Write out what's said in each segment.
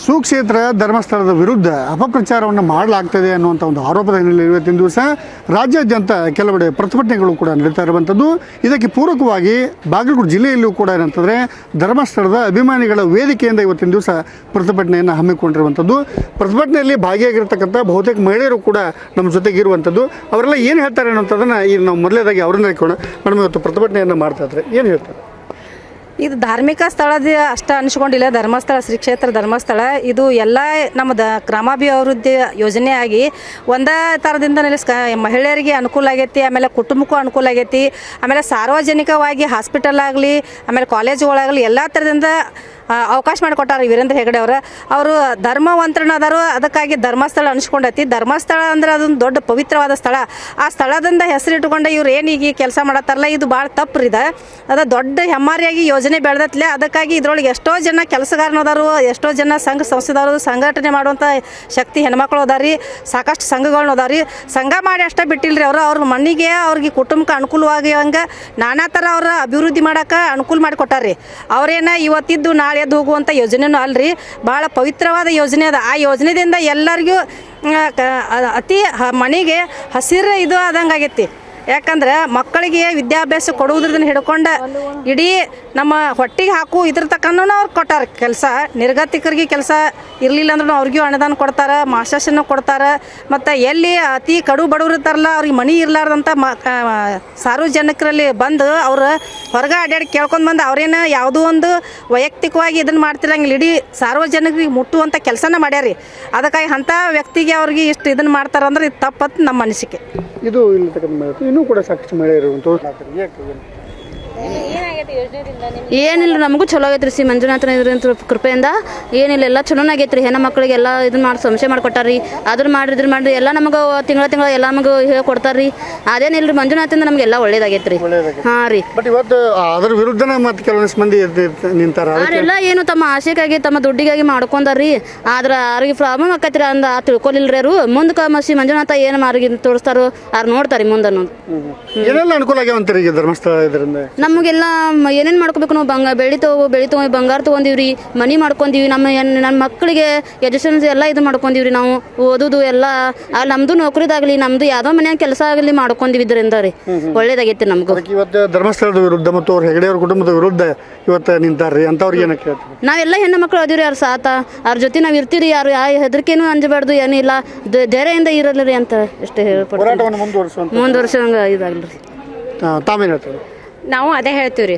ಸುಕ್ಷೇತ್ರ ಧರ್ಮಸ್ಥಳದ ವಿರುದ್ಧ ಅಪಪ್ರಚಾರವನ್ನು ಮಾಡಲಾಗ್ತದೆ ಅನ್ನುವಂಥ ಒಂದು ಆರೋಪದ ಹಿನ್ನೆಲೆಯಲ್ಲಿ ಇವತ್ತಿನ ದಿವಸ ರಾಜ್ಯಾದ್ಯಂತ ಕೆಲವೆಡೆ ಪ್ರತಿಭಟನೆಗಳು ಕೂಡ ನಡೀತಾ ಇರುವಂಥದ್ದು. ಇದಕ್ಕೆ ಪೂರಕವಾಗಿ ಬಾಗಲಕೋಟೆ ಜಿಲ್ಲೆಯಲ್ಲೂ ಕೂಡ ಏನಂತಂದರೆ ಧರ್ಮಸ್ಥಳದ ಅಭಿಮಾನಿಗಳ ವೇದಿಕೆಯಿಂದ ಇವತ್ತಿನ ದಿವಸ ಪ್ರತಿಭಟನೆಯನ್ನು ಹಮ್ಮಿಕೊಂಡಿರುವಂಥದ್ದು. ಪ್ರತಿಭಟನೆಯಲ್ಲಿ ಭಾಗಿಯಾಗಿರ್ತಕ್ಕಂಥ ಬಹುತೇಕ ಮಹಿಳೆಯರು ಕೂಡ ನಮ್ಮ ಜೊತೆಗೆ ಇರುವಂಥದ್ದು. ಅವರೆಲ್ಲ ಏನು ಹೇಳ್ತಾರೆ ಅನ್ನೋಂಥದ್ದನ್ನು ಈಗ ನಾವು ಮೊದಲೇದಾಗಿ ಅವ್ರನ್ನ ಹಾಕೋಣ. ಮೇಡಮ್, ಇವತ್ತು ಪ್ರತಿಭಟನೆಯನ್ನು ಮಾಡ್ತಾ ಇದ್ದಾರೆ, ಏನು ಹೇಳ್ತಾರೆ? ಇದು ಧಾರ್ಮಿಕ ಸ್ಥಳದ ಅಷ್ಟ ಅನಿಸ್ಕೊಂಡಿಲ್ಲ. ಧರ್ಮಸ್ಥಳ ಶ್ರೀ ಕ್ಷೇತ್ರ ಧರ್ಮಸ್ಥಳ ಇದು ಎಲ್ಲ ನಮ್ಮ ಗ್ರಾಮಾಭಿವೃದ್ಧಿ ಯೋಜನೆಯಾಗಿ ಒಂದೇ ಥರದಿಂದ ಮಹಿಳೆಯರಿಗೆ ಅನುಕೂಲ ಆಗೈತಿ, ಆಮೇಲೆ ಕುಟುಂಬಕ್ಕೂ ಅನುಕೂಲ ಆಗೈತಿ, ಆಮೇಲೆ ಸಾರ್ವಜನಿಕವಾಗಿ ಹಾಸ್ಪಿಟಲ್ ಆಗಲಿ ಆಮೇಲೆ ಕಾಲೇಜುಗಳಾಗಲಿ ಎಲ್ಲ ಥರದಿಂದ ಅವಕಾಶ ಮಾಡಿಕೊಟ್ಟಾರೆ ವೀರೇಂದ್ರ ಹೆಗಡೆ ಅವರು ಧರ್ಮವಂತರನಾದರು. ಅದಕ್ಕಾಗಿ ಧರ್ಮಸ್ಥಳ ಅನಿಸ್ಕೊಂಡೈತಿ. ಧರ್ಮಸ್ಥಳ ಅಂದ್ರೆ ಅದೊಂದು ದೊಡ್ಡ ಪವಿತ್ರವಾದ ಸ್ಥಳ. ಆ ಸ್ಥಳದಿಂದ ಹೆಸರಿಟ್ಟುಕೊಂಡು ಇವ್ರು ಏನೀಗ ಕೆಲಸ ಮಾಡತ್ತಾರಲ್ಲ, ಇದು ಭಾಳ ತಪ್ಪುರಿದೆ. ಅದು ದೊಡ್ಡ ಹೆಮ್ಮಾರಿಯಾಗಿ ಯೋಜನೆ ಬೆಳೆದತ್ಲೆ. ಅದಕ್ಕಾಗಿ ಇದ್ರೊಳಗೆ ಎಷ್ಟೋ ಜನ ಕೆಲಸಗಾರನದಾರು, ಎಷ್ಟೋ ಜನ ಸಂಘ ಸಂಸ್ಥೆದವರು, ಸಂಘಟನೆ ಮಾಡುವಂಥ ಶಕ್ತಿ ಹೆಣ್ಮಕ್ಳು ಅದಾರಿ, ಸಾಕಷ್ಟು ಸಂಘಗಳನ್ನ ಅದಾವ್ರಿ. ಸಂಘ ಮಾಡಿ ಅಷ್ಟೇ ಬಿಟ್ಟಿಲ್ರಿ ಅವ್ರ ಮಣ್ಣಿಗೆ ಅವ್ರಿಗೆ ಕುಟುಂಬಕ್ಕೆ ಅನುಕೂಲವಾಗಿ ಹಂಗೆ ನಾನಾ ಥರ ಅವ್ರ ಅಭಿವೃದ್ಧಿ ಮಾಡೋಕೆ ಅನುಕೂಲ ಮಾಡಿಕೊಟ್ಟಾರ್ರಿ. ಅವರೇನ ಇವತ್ತಿದ್ದು ನಾಳೆ ಎದ್ದು ಹೋಗುವಂಥ ಯೋಜನೆನೂ ಅಲ್ರಿ, ಭಾಳ ಪವಿತ್ರವಾದ ಯೋಜನೆ ಅದ. ಆ ಯೋಜನೆಯಿಂದ ಎಲ್ಲರಿಗೂ ಅತಿ ಮನೆಗೆ ಹಸಿರು ಇದು ಆದಂಗೆ ಆಗೈತಿ. ಯಾಕಂದ್ರೆ ಮಕ್ಕಳಿಗೆ ವಿದ್ಯಾಭ್ಯಾಸ ಕೊಡುವುದ್ರದನ್ನ ಹಿಡ್ಕೊಂಡು ಇಡೀ ನಮ್ಮ ಹೊಟ್ಟಿಗೆ ಹಾಕು ಇದ್ರ ತಕ್ಕನೂ ಅವ್ರು ಕೊಟ್ಟಾರೆ ಕೆಲಸ. ನಿರ್ಗತಿಕರಿಗೆ ಕೆಲಸ ಇರಲಿಲ್ಲ ಅಂದ್ರೂ ಅವ್ರಿಗೂ ಅನುದಾನ ಕೊಡ್ತಾರೆ, ಮಾಸಾಶನ ಕೊಡ್ತಾರೆ. ಮತ್ತು ಎಲ್ಲಿ ಅತಿ ಕಡು ಬಡವ್ರು ಇರ್ತಾರಲ್ಲ, ಅವ್ರಿಗೆ ಮನೆ ಇರಲಾರ್ದಂಥ ಸಾರ್ವಜನಿಕರಲ್ಲಿ ಬಂದು ಅವ್ರು ಹೊರಗೆ ಅಡ್ಡಾಡಿ ಕೇಳ್ಕೊಂಡು ಬಂದು ಅವ್ರೇನು ಯಾವುದೋ ಒಂದು ವೈಯಕ್ತಿಕವಾಗಿ ಇದನ್ನು ಮಾಡ್ತಿರಂಗಿಲ್ಲ, ಇಡೀ ಸಾರ್ವಜನಿಕರಿಗೆ ಮುಟ್ಟುವಂಥ ಕೆಲಸನ ಮಾಡ್ಯಾರಿ. ಅದಕ್ಕಾಗಿ ಅಂಥ ವ್ಯಕ್ತಿಗೆ ಅವ್ರಿಗೆ ಇಷ್ಟು ಇದನ್ನು ಮಾಡ್ತಾರಂದ್ರೆ ಇದು ತಪ್ಪತ್ತು ನಮ್ಮ ಅನಿಸಿಕೆ. ಇದು ಇನ್ನೂ ಕೂಡ ಸಾಕಷ್ಟು ಮಹಿಳೆಯರು ಏನಿಲ್ಲ, ನಮಗೂ ಚಲೋ ಆಗೈತ್ರಿ. ಶ್ರೀ ಮಂಜುನಾಥನ ಇದ್ರಂತ ಕೃಪೆಯಿಂದ ಏನಿಲ್ಲ, ಎಲ್ಲ ಚಲೋನ ಆಗೈತ್ರಿ. ಹೆಣ್ಣು ಮಕ್ಕಳಿಗೆಲ್ಲ ಇದನ್ನ ಮಾಡಿ ಸಂಶಯ ಮಾಡಿಕೊಟ್ಟಾರ್ರಿ. ಅದ್ರ ಮಾಡ್ರಿ ಎಲ್ಲ ನಮಗೆ ತಿಂಗಳ ಎಲ್ಲ ನಮಗೆ ಹೇಳ್ಕೊಡ್ತಾರ್ರಿ. ಅದೇನಿಲ್ಲ ರೀ, ಮಂಜುನಾಥಿಂದ ನಮಗೆಲ್ಲ ಒಳ್ಳೇದಾಗೈತ್ರಿ. ಹಾಂ ರೀ. ಬಟ್ ಇವತ್ತು ಅದ್ರ ವಿರುದ್ಧನೇ ಮತ್ತೆ ಕೆಲವೊಂದಿಷ್ಟು ಮಂದಿ ನಿಂತಾರ. ಅವರೆಲ್ಲ ಏನು ತಮ್ಮ ಆಸೆಗಾಗಿ ತಮ್ಮ ದುಡ್ಡಿಗಾಗಿ ಮಾಡ್ಕೊಂಡಾರ್ರಿ. ಆದ್ರೆ ಅವ್ರಿಗೆ ಪ್ರಾಬ್ಲಮ್ ಆಕೈತ್ರಿ ಅಂದ ತಿಳ್ಕೊಲಿಲ್ರಿ ಅವರು. ಮುಂದಕ್ಕೆ ಶ್ರೀ ಮಂಜುನಾಥ ಏನು ಮಾರ್ಗಿ ತೋರಿಸ್ತಾರೋ ಅವ್ರು ನೋಡ್ತಾರೆ ಮುಂದೆ ಅನ್ನೋದು. ಏನೆಲ್ಲ ಅನುಕೂಲ ಆಗ್ಯಾವಂತೀರಿ ಈಗ ಧರ್ಮಸ್ಥಳ ಇದರಿಂದ? ನಮಗೆಲ್ಲ ಏನೇನು ಮಾಡ್ಕೋಬೇಕು ನಾವು ಬೆಳಿ ತಗೊಂಡು ಬಂಗಾರ ತೊಗೊಂಡಿವ್ರಿ, ಮನಿ ಮಾಡ್ಕೊಂಡೀವಿ. ನಮ್ಮ ಮಕ್ಕಳಿಗೆ ಎಜುಕೇಷನ್ಸ್ ಎಲ್ಲ ಇದು ಮಾಡ್ಕೊಂಡೀವ್ರಿ. ನಾವು ಓದೋದು ಎಲ್ಲ ಅಲ್ಲಿ ನಮ್ದು ನೌಕರಿದಾಗಲಿ ನಮ್ದು ಯಾವುದೋ ಮನೆಯ ಕೆಲಸ ಆಗಲಿ ಮಾಡ್ಕೊಂಡಿವಿ. ಇದರಿಂದ ರೀ ಒಳ್ಳೇದಾಗೈತಿ ನಮಗೂ. ಇವತ್ತು ಧರ್ಮಸ್ಥಳದ ವಿರುದ್ಧ ಮತ್ತು ಅವ್ರ ಹೆಗಡೆ ಅವ್ರ ಕುಟುಂಬದ ವಿರುದ್ಧ ಇವತ್ತು ನಿಂತಾರ್ರಿ ಅಂತವ್ರಿಗೆ ಏನಕ್ಕೆ ಹೇಳ್ತೀವಿ? ನಾವೆಲ್ಲ ಹೆಣ್ಣು ಮಕ್ಕಳು ಅದೀವ್ರಿ. ಅವ್ರ ಸಾಥ ಅವ್ರ ಜೊತೆ ನಾವು ಇರ್ತೀರಿ. ಯಾರು ಹೆದರಿಕೆನೂ ಅಂಜಬಾರ್ದು, ಏನಿಲ್ಲ, ಧೈರ್ಯದಿಂದ ಇರಲ್ರಿ ಅಂತ ಅಷ್ಟೇ ಹೇಳ್ಕೊಡ್ತೀವಿ. ಮುಂದುವರ್ಸಂಗೆ ಇದಾಗಲ್ರಿ. ತಾವೇನು ಹೇಳ್ತಾರೆ? ನಾವು ಅದೇ ಹೇಳ್ತೀವಿ ರೀ.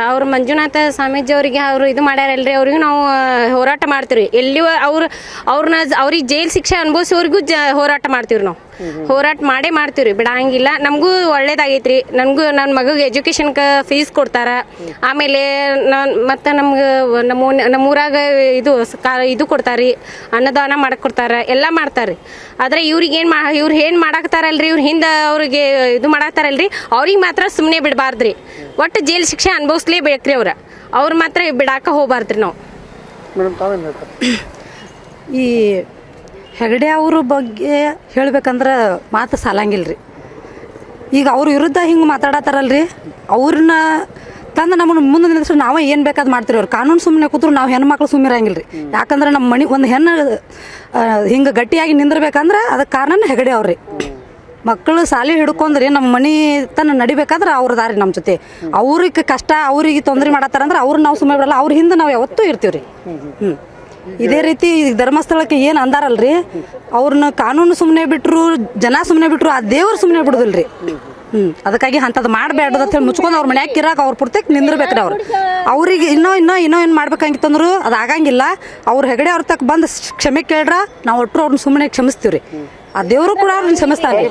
ಅವ್ರು ಮಂಜುನಾಥ ಸ್ವಾಮೀಜಿ ಅವರಿಗೆ ಅವರು ಇದು ಮಾಡ್ಯಾರಲ್ರಿ, ಅವ್ರಿಗೂ ನಾವು ಹೋರಾಟ ಮಾಡ್ತೀವಿ. ಎಲ್ಲಿಯೂ ಅವ್ರಿಗೆ ಜೈಲು ಶಿಕ್ಷೆ ಅನುಭವಿಸೋರಿಗೂ ಹೋರಾಟ ಮಾಡ್ತೀವಿ. ನಾವು ಹೋರಾಟ ಮಾಡ್ತೀವಿ, ಬಿಡಂಗಿಲ್ಲ. ನಮಗೂ ಒಳ್ಳೇದಾಗೈತ್ರಿ. ನನ್ನ ಮಗಗೆ ಎಜುಕೇಷನ್ಗೆ ಫೀಸ್ ಕೊಡ್ತಾರೆ. ಆಮೇಲೆ ಮತ್ತು ನಮ್ಮೂರಾಗ ಇದು ಕೊಡ್ತಾರೆ, ಅನ್ನದಾನ ಕೊಡ್ತಾರೆ, ಎಲ್ಲ ಮಾಡ್ತಾರೆ. ಆದರೆ ಇವ್ರು ಏನು ಮಾಡಾಕ್ತಾರಲ್ರಿ, ಇವ್ರು ಹಿಂದೆ ಅವ್ರಿಗೆ ಇದು ಮಾಡಾಕ್ತಾರಲ್ರಿ, ಅವ್ರಿಗೆ ಮಾತ್ರ ಸುಮ್ಮನೆ ಬಿಡಬಾರ್ದ್ರಿ. ಒಟ್ಟು ಜೈಲು ಶಿಕ್ಷೆ ಅನುಭವಿಸ್ಲೇಬೇಕ್ರಿ. ಅವ್ರು ಮಾತ್ರ ಬಿಡಾಕ ಹೋಗ್ಬಾರ್ದ್ರಿ ನಾವು. ಈ ಹೆಗಡೆ ಅವ್ರ ಬಗ್ಗೆ ಹೇಳ್ಬೇಕಂದ್ರೆ ಮಾತು ಸಾಲಂಗಿಲ್ಲ ರೀ. ಈಗ ಅವ್ರ ವಿರುದ್ಧ ಹಿಂಗೆ ಮಾತಾಡತ್ತಾರಲ್ರಿ, ಅವ್ರನ್ನ ತಂದು ನಮ್ಮನ್ನು ಮುಂದೆ ನಿಲ್ಲಿಸ್ರು ನಾವೇ ಏನು ಬೇಕಾದ್ ಮಾಡ್ತೀರಿ. ಅವ್ರು ಕಾನೂನು ಸುಮ್ಮನೆ ಕೂತ್ರು ನಾವು ಹೆಣ್ಮಕ್ಳು ಸುಮ್ಮನೆ ಇರಂಗಿಲ್ಲ ರೀ. ಯಾಕಂದ್ರೆ ನಮ್ಮ ಮನೆ ಒಂದು ಹೆಣ್ಣು ಹಿಂಗೆ ಗಟ್ಟಿಯಾಗಿ ನಿಂದಿರ್ಬೇಕಂದ್ರೆ ಅದಕ್ಕೆ ಕಾರಣ ಹೆಗಡೆ ಅವ್ರಿ. ಮಕ್ಕಳು ಸಾಲಿ ಹಿಡ್ಕೊಂಡ್ರಿ ನಮ್ಮ ಮನೆ ತನ್ನ ನಡಿಬೇಕಾದ್ರೆ ಅವ್ರ ದಾರಿ ನಮ್ಮ ಜೊತೆ. ಅವ್ರಿಗೆ ಕಷ್ಟ, ಅವ್ರಿಗೆ ತೊಂದರೆ ಮಾಡತ್ತಾರಂದ್ರೆ ಅವ್ರು ನಾವು ಸುಮ್ಮನೆ ಬಿಡಲ್ಲ. ಅವ್ರ ಹಿಂದೆ ನಾವು ಯಾವತ್ತೂ ಇರ್ತೀವಿ ರೀ. ಇದೇ ರೀತಿ ಧರ್ಮಸ್ಥಳಕ್ಕೆ ಏನು ಅಂದಾರಲ್ರಿ, ಅವ್ರನ್ನ ಕಾನೂನು ಸುಮ್ಮನೆ ಬಿಟ್ಟರು, ಜನ ಸುಮ್ಮನೆ ಬಿಟ್ಟರು, ಆ ದೇವ್ರು ಸುಮ್ಮನೆ ಬಿಡುದಿಲ್ರಿ. ಅದಕ್ಕಾಗಿ ಅಂಥದ್ದು ಮಾಡಬೇಡ್ದು ಅಂತ ಹೇಳಿ ಮುಚ್ಕೊಂಡು ಅವ್ರ ಮನ್ಯಾಗ ಇರಾಕ ಅವ್ರ ಪೂರ್ತಿಗೆ ನಿಂದಿರ್ಬೇಕ್ರಿ. ಅವ್ರಿಗೆ ಇನ್ನೂ ಏನು ಮಾಡ್ಬೇಕಂಗಿತ್ತಂದ್ರು ಅದು ಆಗಂಗಿಲ್ಲ. ಅವ್ರ ಹೆಗಡೆ ಅವ್ರ ತಕ್ಕ ಬಂದು ಕ್ಷಮೆ ಕೇಳ್ರ ನಾವು ಒಟ್ಟರು ಅವ್ರನ್ನ ಸುಮ್ಮನೆ ಕ್ಷಮಿಸ್ತೀವ್ರಿ. ಆ ದೇವರು ಕೂಡ ಅವ್ರನ್ನ ಕ್ಷಮಿಸ್ತಾರೆ.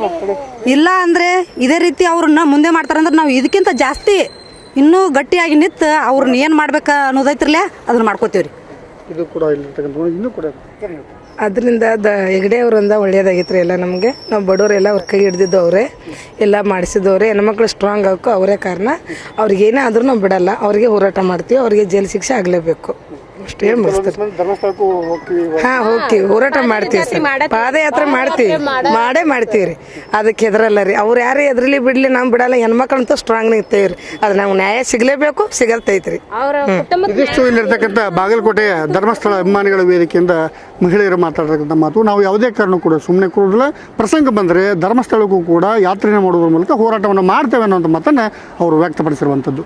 ಇಲ್ಲ ಅಂದರೆ ಇದೇ ರೀತಿ ಅವ್ರನ್ನ ಮುಂದೆ ಮಾಡ್ತಾರಂದ್ರೆ ನಾವು ಇದಕ್ಕಿಂತ ಜಾಸ್ತಿ ಇನ್ನೂ ಗಟ್ಟಿಯಾಗಿ ನಿಂತು ಅವ್ರನ್ನ ಏನು ಮಾಡ್ಬೇಕು ಅನ್ನೋದೈತ್ರಲ್ಲ ಅದನ್ನ ಮಾಡ್ಕೋತೀವ್ರಿ. ಇದು ಕೂಡ ಇನ್ನೂ ಕೂಡ ಅದರಿಂದ ಹೆಗಡೆ ಅವರಿಂದ ಒಳ್ಳೇದಾಗಿತ್ತು ಎಲ್ಲ ನಮಗೆ. ನಾವು ಬಡವರೆಲ್ಲ ಅವ್ರ ಕೈ ಹಿಡ್ದಿದ್ದವ್ರೆ, ಎಲ್ಲ ಮಾಡಿಸಿದವ್ರೆ. ಹೆಣ್ಮಕ್ಳು ಸ್ಟ್ರಾಂಗ್ ಆಗೋಕ್ಕೂ ಅವರೇ ಕಾರಣ. ಅವ್ರಿಗೇನೇ ಆದ್ರೂ ನಾವು ಬಿಡಲ್ಲ, ಅವ್ರಿಗೆ ಹೋರಾಟ ಮಾಡ್ತೀವಿ. ಅವ್ರಿಗೆ ಜೈಲು ಶಿಕ್ಷೆ ಆಗಲೇಬೇಕು. ಅಷ್ಟೇ ಮುಗಿಸ್ತಾರೆ. ಧರ್ಮಸ್ಥಳಕ್ಕೂ ಹೋಗ್ತೀವಿ. ಹೋಗ್ತೀವಿ, ಹೋರಾಟ ಮಾಡ್ತೀವಿ ಸರ್, ಪಾದಯಾತ್ರೆ ಮಾಡ್ತೀವಿ, ಮಾಡ್ತೀವಿ ರೀ. ಅದಕ್ಕೆ ಹೆದರಲ್ಲ ರೀ, ಅವ್ರು ಯಾರು ಎದ್ರಲಿ ಬಿಡ್ಲಿ ನಾವು ಬಿಡಲ್ಲ, ಹೆಣ್ಮಕ್ಳಂತೂ ಸ್ಟ್ರಾಂಗ್ ನಿಂತೇವೆ ರೀ. ಅದು ನಮ್ಗೆ ನ್ಯಾಯ ಸಿಗಲೇಬೇಕು, ಸಿಗತ್ತೈತ್ರಿ. ಇದಿಷ್ಟು ಇಲ್ಲಿರ್ತಕ್ಕಂಥ ಬಾಗಲಕೋಟೆಯ ಧರ್ಮಸ್ಥಳ ಅಭಿಮಾನಿಗಳ ವೇದಿಕೆಯಿಂದ ಮಹಿಳೆಯರು ಮಾತಾಡ್ತಕ್ಕಂಥ ಮಾತು. ನಾವು ಯಾವುದೇ ಕಾರಣ ಕೂಡ ಸುಮ್ಮನೆ ಕೂಡಲ್ಲ, ಪ್ರಸಂಗ ಬಂದರೆ ಧರ್ಮಸ್ಥಳಕ್ಕೂ ಕೂಡ ಯಾತ್ರೆನ ಮಾಡುವುದರ ಮೂಲಕ ಹೋರಾಟವನ್ನು ಮಾಡ್ತೇವೆ ಅನ್ನೋಂಥ ಮಾತನ್ನು ಅವರು ವ್ಯಕ್ತಪಡಿಸಿರುವಂಥದ್ದು.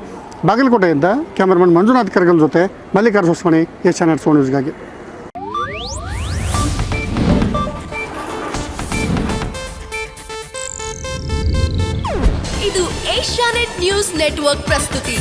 ಬಾಗಲಕೋಟೆಯಿಂದ ಕ್ಯಾಮರಾಮನ್ ಮಂಜುನಾಥ್ ಕರ್ಗಲ್ ಜೊತೆ ಮಲ್ಲಿಕಾರ್ಜುನ ಹೊಸಮನಿ, ಏಷ್ಯಾನೆಟ್ ನ್ಯೂಸ್ಗಾಗಿ. ಇದು ಏಷ್ಯಾನೆಟ್ ನ್ಯೂಸ್ ನೆಟ್ವರ್ಕ್ ಪ್ರಸ್ತುತಿ.